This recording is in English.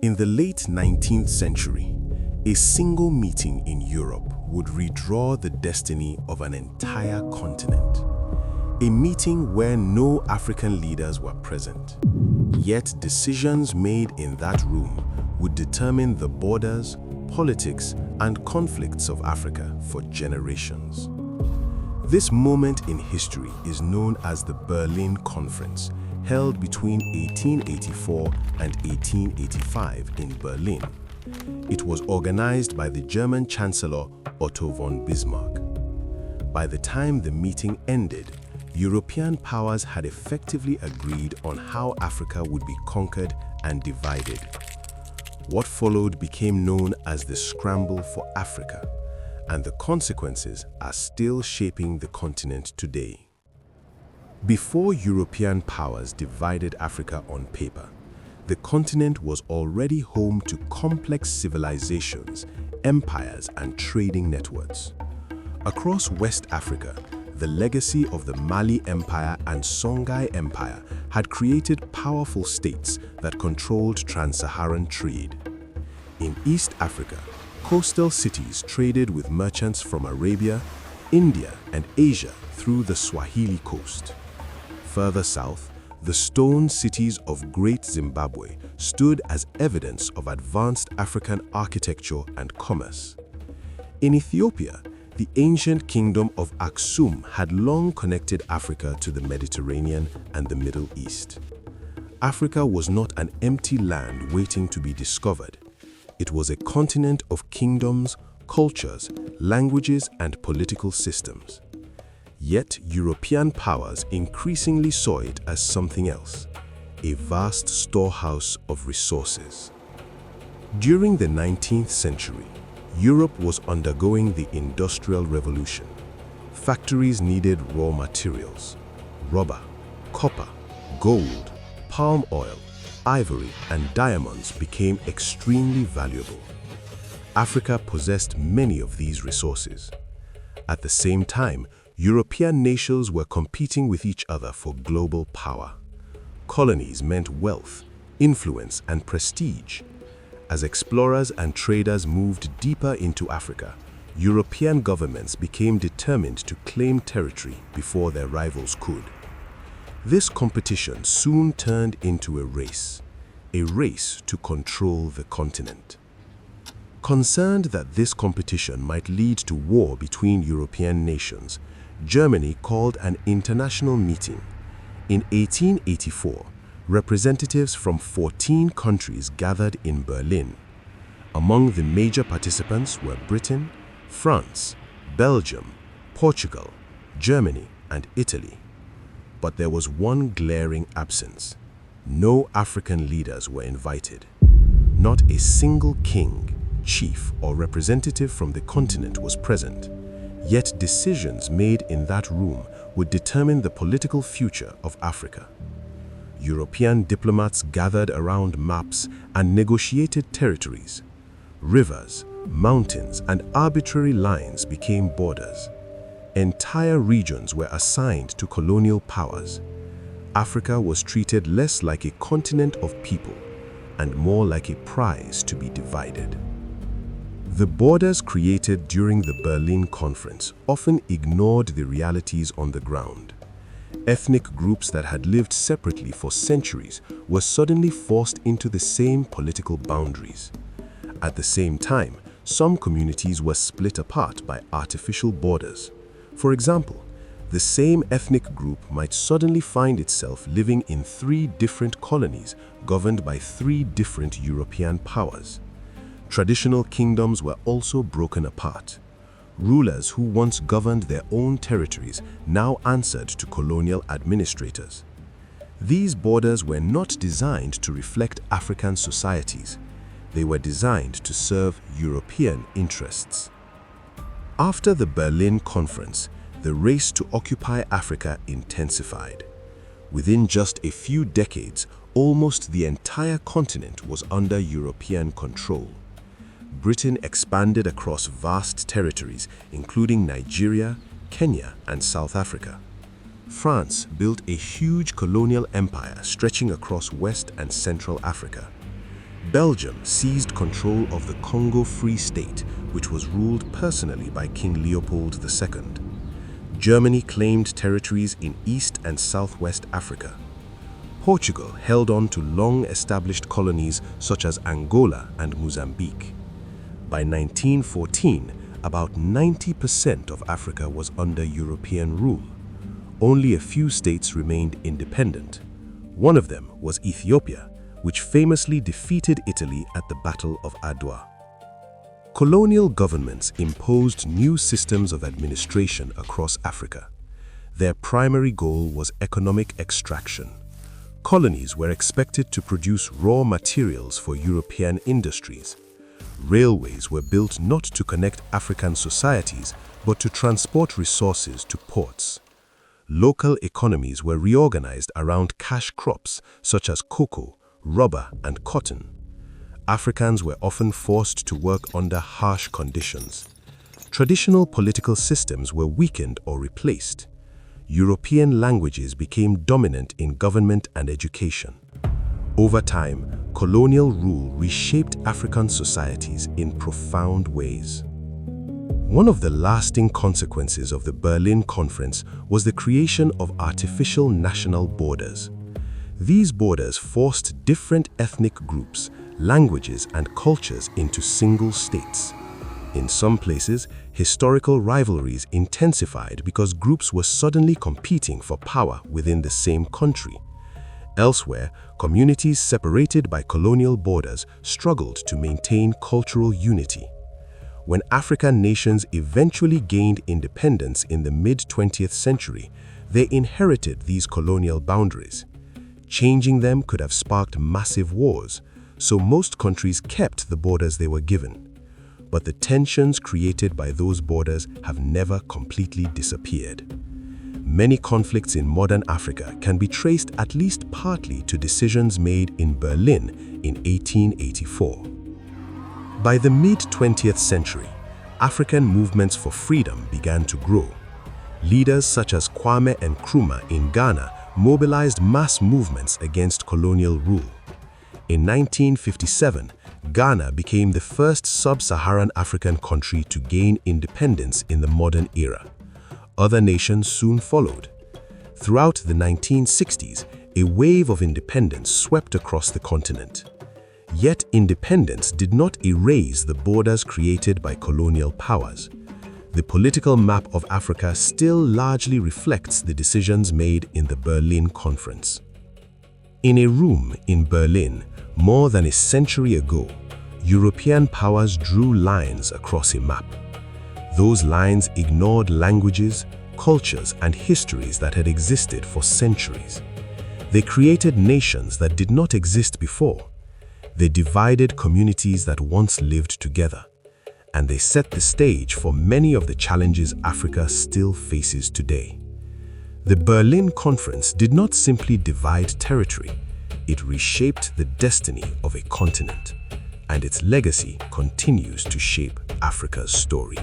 In the late 19th century, a single meeting in Europe would redraw the destiny of an entire continent. A meeting where no African leaders were present. Yet decisions made in that room would determine the borders, politics, and conflicts of Africa for generations. This moment in history is known as the Berlin Conference, held between 1884 and 1885 in Berlin. It was organized by the German Chancellor Otto von Bismarck. By the time the meeting ended, European powers had effectively agreed on how Africa would be conquered and divided. What followed became known as the Scramble for Africa, and the consequences are still shaping the continent today. Before European powers divided Africa on paper, the continent was already home to complex civilizations, empires, and trading networks. Across West Africa, the legacy of the Mali Empire and Songhai Empire had created powerful states that controlled trans-Saharan trade. In East Africa, coastal cities traded with merchants from Arabia, India, and Asia through the Swahili coast. Further south, the stone cities of Great Zimbabwe stood as evidence of advanced African architecture and commerce. In Ethiopia, the ancient kingdom of Aksum had long connected Africa to the Mediterranean and the Middle East. Africa was not an empty land waiting to be discovered. It was a continent of kingdoms, cultures, languages, and political systems. Yet European powers increasingly saw it as something else, a vast storehouse of resources. During the 19th century, Europe was undergoing the Industrial Revolution. Factories needed raw materials. Rubber, copper, gold, palm oil, ivory, and diamonds became extremely valuable. Africa possessed many of these resources. At the same time, European nations were competing with each other for global power. Colonies meant wealth, influence, and prestige. As explorers and traders moved deeper into Africa, European governments became determined to claim territory before their rivals could. This competition soon turned into a race to control the continent. Concerned that this competition might lead to war between European nations, Germany called an international meeting. In 1884, representatives from 14 countries gathered in Berlin. Among the major participants were Britain, France, Belgium, Portugal, Germany, and Italy. But there was one glaring absence. No African leaders were invited. Not a single king, chief, or representative from the continent was present. Yet decisions made in that room would determine the political future of Africa. European diplomats gathered around maps and negotiated territories. Rivers, mountains, and arbitrary lines became borders. Entire regions were assigned to colonial powers. Africa was treated less like a continent of people and more like a prize to be divided. The borders created during the Berlin Conference often ignored the realities on the ground. Ethnic groups that had lived separately for centuries were suddenly forced into the same political boundaries. At the same time, some communities were split apart by artificial borders. For example, the same ethnic group might suddenly find itself living in 3 different colonies governed by 3 different European powers. Traditional kingdoms were also broken apart. Rulers who once governed their own territories now answered to colonial administrators. These borders were not designed to reflect African societies. They were designed to serve European interests. After the Berlin Conference, the race to occupy Africa intensified. Within just a few decades, almost the entire continent was under European control. Britain expanded across vast territories, including Nigeria, Kenya, and South Africa. France built a huge colonial empire stretching across West and Central Africa. Belgium seized control of the Congo Free State, which was ruled personally by King Leopold II. Germany claimed territories in East and Southwest Africa. Portugal held on to long-established colonies such as Angola and Mozambique. By 1914, about 90% of Africa was under European rule. Only a few states remained independent. One of them was Ethiopia, which famously defeated Italy at the Battle of Adwa. Colonial governments imposed new systems of administration across Africa. Their primary goal was economic extraction. Colonies were expected to produce raw materials for European industries. Railways were built not to connect African societies, but to transport resources to ports. Local economies were reorganized around cash crops such as cocoa, rubber, and cotton. Africans were often forced to work under harsh conditions. Traditional political systems were weakened or replaced. European languages became dominant in government and education. Over time, colonial rule reshaped African societies in profound ways. One of the lasting consequences of the Berlin Conference was the creation of artificial national borders. These borders forced different ethnic groups, languages, and cultures into single states. In some places, historical rivalries intensified because groups were suddenly competing for power within the same country. Elsewhere, communities separated by colonial borders struggled to maintain cultural unity. When African nations eventually gained independence in the mid-20th century, they inherited these colonial boundaries. Changing them could have sparked massive wars, so most countries kept the borders they were given. But the tensions created by those borders have never completely disappeared. Many conflicts in modern Africa can be traced at least partly to decisions made in Berlin in 1884. By the mid-20th century, African movements for freedom began to grow. Leaders such as Kwame Nkrumah in Ghana mobilized mass movements against colonial rule. In 1957, Ghana became the first sub-Saharan African country to gain independence in the modern era. Other nations soon followed. Throughout the 1960s, a wave of independence swept across the continent. Yet independence did not erase the borders created by colonial powers. The political map of Africa still largely reflects the decisions made in the Berlin Conference. In a room in Berlin, more than a century ago, European powers drew lines across a map. Those lines ignored languages, cultures, and histories that had existed for centuries. They created nations that did not exist before. They divided communities that once lived together. And they set the stage for many of the challenges Africa still faces today. The Berlin Conference did not simply divide territory. It reshaped the destiny of a continent, and its legacy continues to shape Africa's story.